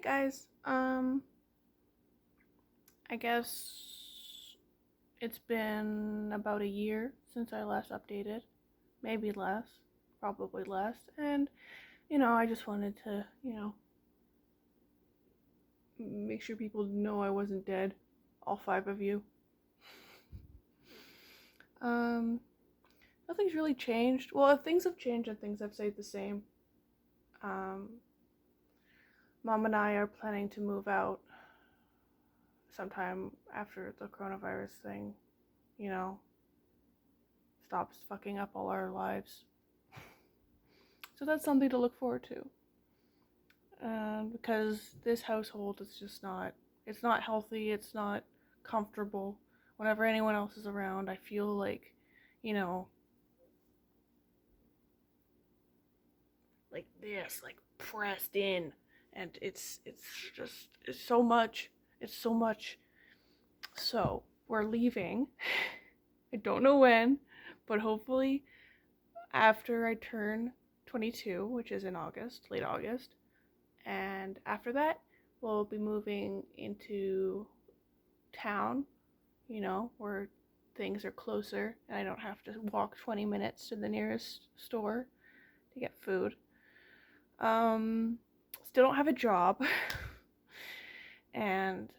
guys. I guess it's been about a year since I last updated. Maybe less. Probably less. And, I just wanted to, make sure people know I wasn't dead. All five of you. Um, Nothing's really changed. Well, if things have changed and things have stayed the same. Um, Mom and I are planning to move out sometime after the coronavirus thing, you know, stops fucking up all our lives. So that's something to look forward to. Because this household is just it's not healthy, it's not comfortable. Whenever anyone else is around, I feel like, you know, like this, like pressed in. And it's so much. It's so much. So we're leaving. I don't know when, but hopefully after I turn 22, which is in August, late August. And after that, we'll be moving into town, where things are closer and I don't have to walk 20 minutes to the nearest store to get food. Still don't have a job. And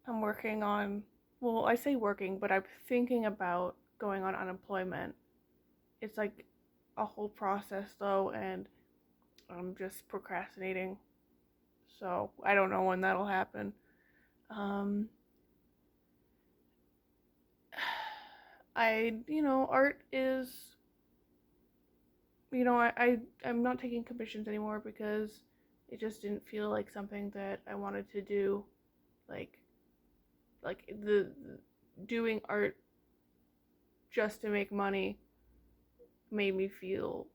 I'm working on, well, I say working, but I'm thinking about going on unemployment. It's like a whole process though, and I'm just procrastinating. So I don't know when that'll happen. Um, Art is, I'm not taking commissions anymore because it just didn't feel like something that I wanted to do. Like, the doing art just to make money made me feel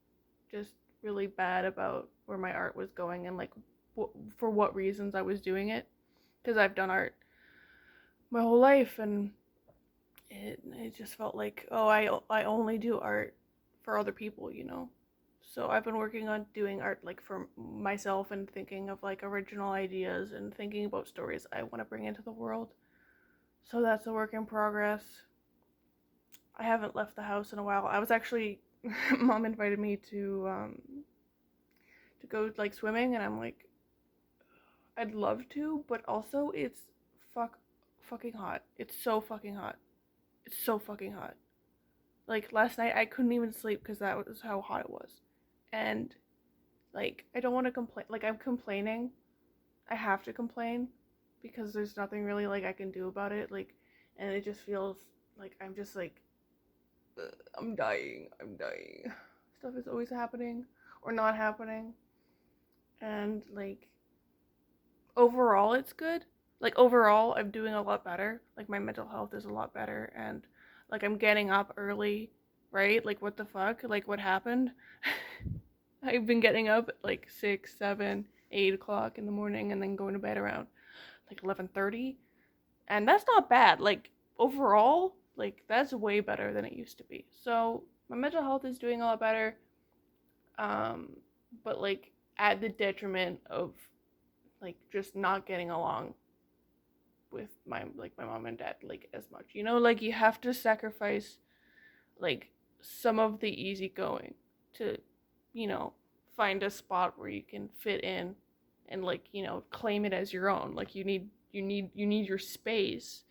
just really bad about where my art was going and like for what reasons I was doing it. Because I've done art my whole life, and it just felt like, oh, I only do art for other people. So I've been working on doing art like for myself and thinking of like original ideas and thinking about stories I want to bring into the world. So that's a work in progress. I haven't left the house in a while. I was actually Mom invited me to go like swimming, and I'm like, I'd love to, but also it's fucking hot. It's so fucking hot. It's so fucking hot. Like last night I couldn't even sleep because that was how hot it was. And like I don't want to complain. Like I'm complaining. I have to complain because there's nothing really like I can do about it. Like, and it just feels like I'm just like, I'm dying. I'm dying. Stuff is always happening or not happening. And like overall it's good. Like overall I'm doing a lot better. Like my mental health is a lot better, and like I'm getting up early, right? Like what the fuck? Like what happened? I've been getting up at like 6, 7, 8 o'clock in the morning and then going to bed around like 11:30. And that's not bad. Like overall, like that's way better than it used to be. So my mental health is doing a lot better. Um, but like at the detriment of like just not getting along with my mom and dad like as much. Like you have to sacrifice like some of the easygoing to, you know, find a spot where you can fit in and like, claim it as your own. Like you need your space.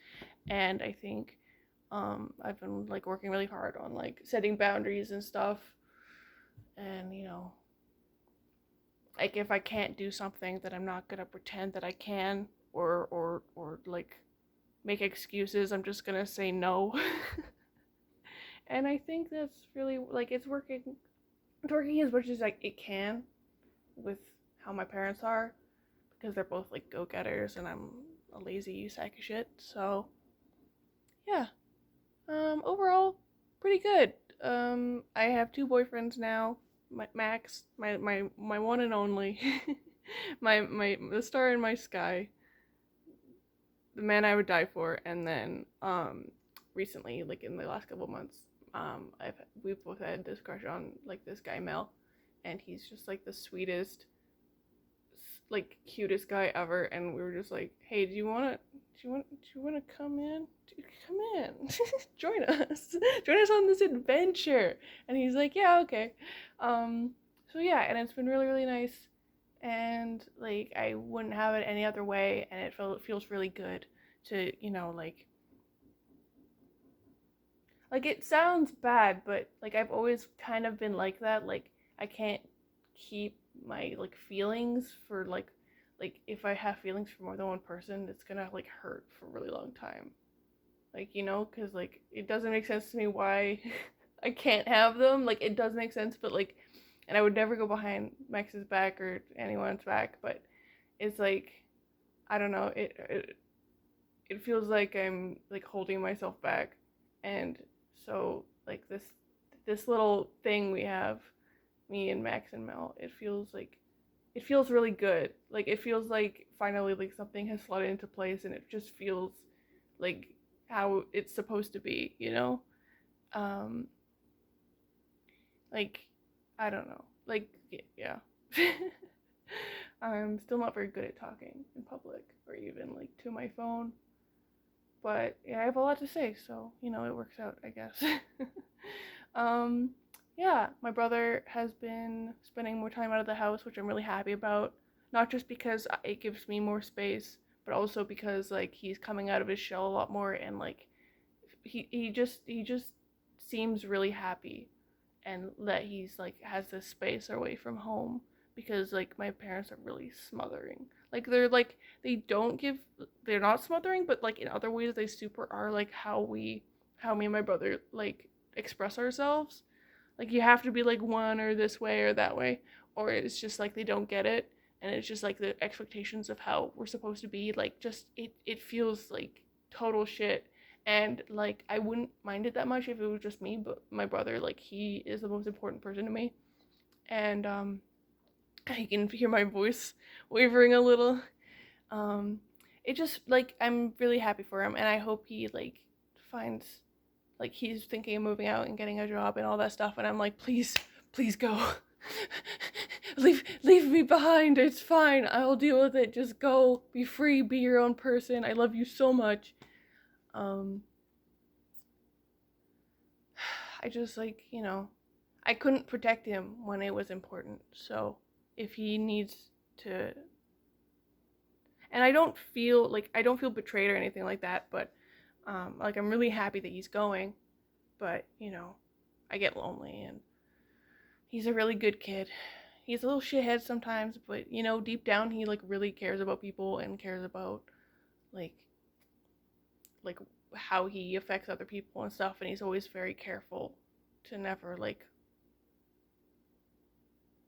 And I think I've been like working really hard on like setting boundaries and stuff. And, like if I can't do something, that I'm not gonna pretend that I can, or like make excuses. I'm just gonna say no. And I think that's really like it's working. It's working as much as like it can with how my parents are, because they're both like go-getters and I'm a lazy sack of shit. So yeah. Overall, pretty good. I have two boyfriends now. Max, my one and only, my the star in my sky, the man I would die for. And then recently, like in the last couple of months, we've both had this crush on like this guy Mel, and he's just like the sweetest, like cutest guy ever, and we were just like, hey, do you want to come in? Come in. Join us. Join us on this adventure. And he's like, yeah, okay. Um so yeah, and it's been really, really nice, and like I wouldn't have it any other way, and it feels really good to, like it sounds bad, but like I've always kind of been like that. Like I can't keep my like feelings for like if I have feelings for more than one person, it's gonna like hurt for a really long time. Like, because like it doesn't make sense to me why I can't have them. Like it does make sense, but like, and I would never go behind Max's back or anyone's back, but it's like I don't know. It feels like I'm like holding myself back, and so like this little thing we have, me and Max and Mel, it feels really good. Like it feels like finally like something has slotted into place, and it just feels like how it's supposed to be, Um, like I don't know. Like yeah. I'm still not very good at talking in public or even like to my phone. But yeah, I have a lot to say, so it works out, I guess. um, yeah, my brother has been spending more time out of the house, which I'm really happy about. Not just because it gives me more space, but also because like he's coming out of his shell a lot more, and like he just seems really happy, and that he's like has this space away from home, because like my parents are really smothering. Like they don't give they're not smothering, but like in other ways they super are, like how me and my brother like express ourselves. Like you have to be like one or this way or that way, or it's just like they don't get it, and it's just like the expectations of how we're supposed to be, like just it feels like total shit. And like I wouldn't mind it that much if it was just me, but my brother, like he is the most important person to me. And I can hear my voice wavering a little. Um, it just like I'm really happy for him, and I hope he like finds, like he's thinking of moving out and getting a job and all that stuff. And I'm like, please, please go, leave me behind. It's fine. I'll deal with it. Just go, be free, be your own person. I love you so much. Um, I just like I couldn't protect him when it was important. So if he needs to, and I don't feel betrayed or anything like that, but like I'm really happy that he's going, but I get lonely, and he's a really good kid. He's a little shithead sometimes, but deep down he like really cares about people and cares about like like how he affects other people and stuff, and he's always very careful to never like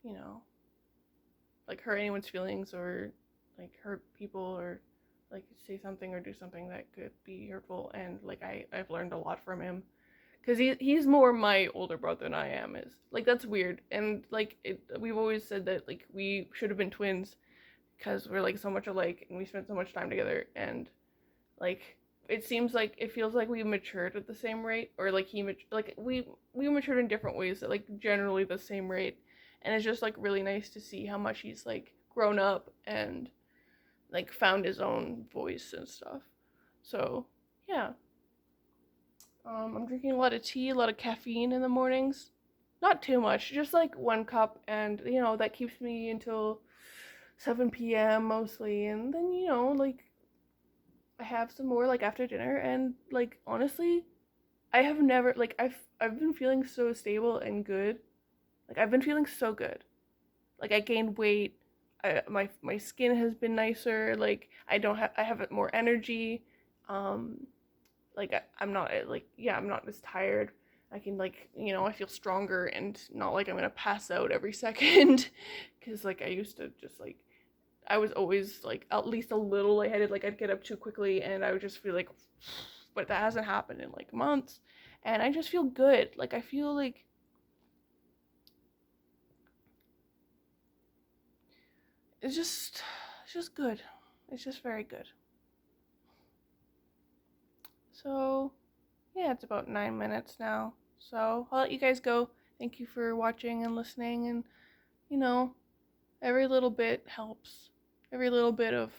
you know like hurt anyone's feelings, or like hurt people, or like say something or do something that could be hurtful. And like I've learned a lot from him, because he's more my older brother than I am. Is like that's weird, and like we've always said that like we should have been twins, because we're like so much alike and we spent so much time together. And like it feels like we matured at the same rate, or like like we matured in different ways at like generally the same rate. And it's just like really nice to see how much he's like grown up and like found his own voice and stuff. So yeah, I'm drinking a lot of tea, a lot of caffeine in the mornings. Not too much, just like 1 cup, and that keeps me until 7 p.m. mostly. And then like I have some more like after dinner. And like honestly, I have never like I've been feeling so stable and good. Like I've been feeling so good. Like I gained weight. My skin has been nicer. Like I have more energy. Um, like I'm not like yeah, I'm not as tired. I can like I feel stronger, and not like I'm gonna pass out every second. Because like I used to just like I was always like at least a little lightheaded. Like I'd get up too quickly, and I would just feel like, but that hasn't happened in like months, and I just feel good. Like I feel like it's just good. It's just very good. So yeah, it's about 9 minutes now. So I'll let you guys go. Thank you for watching and listening, and you know, every little bit helps. every little bit of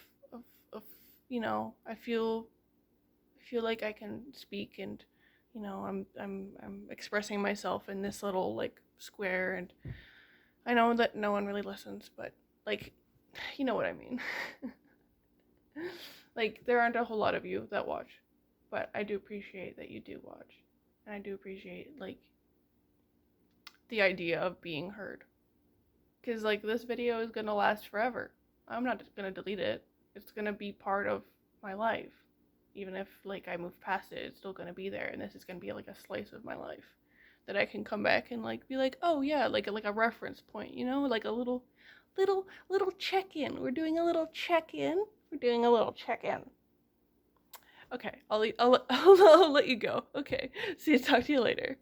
you know, I feel like I can speak, and you know, I'm expressing myself in this little like square, and I know that no one really listens, but like, you know what I mean. Like, there aren't a whole lot of you that watch, but I do appreciate that you do watch, and I do appreciate like the idea of being heard, because like this video is gonna last forever. I'm not gonna delete it. It's gonna be part of my life. Even if like I move past it, it's still gonna be there, and this is gonna be like a slice of my life that I can come back and like be like, oh yeah, like a reference point, you know, like a little check-in. We're doing a little check-in. We're doing a little check-in. Okay, I'll let you go. Okay, see you. Talk to you later.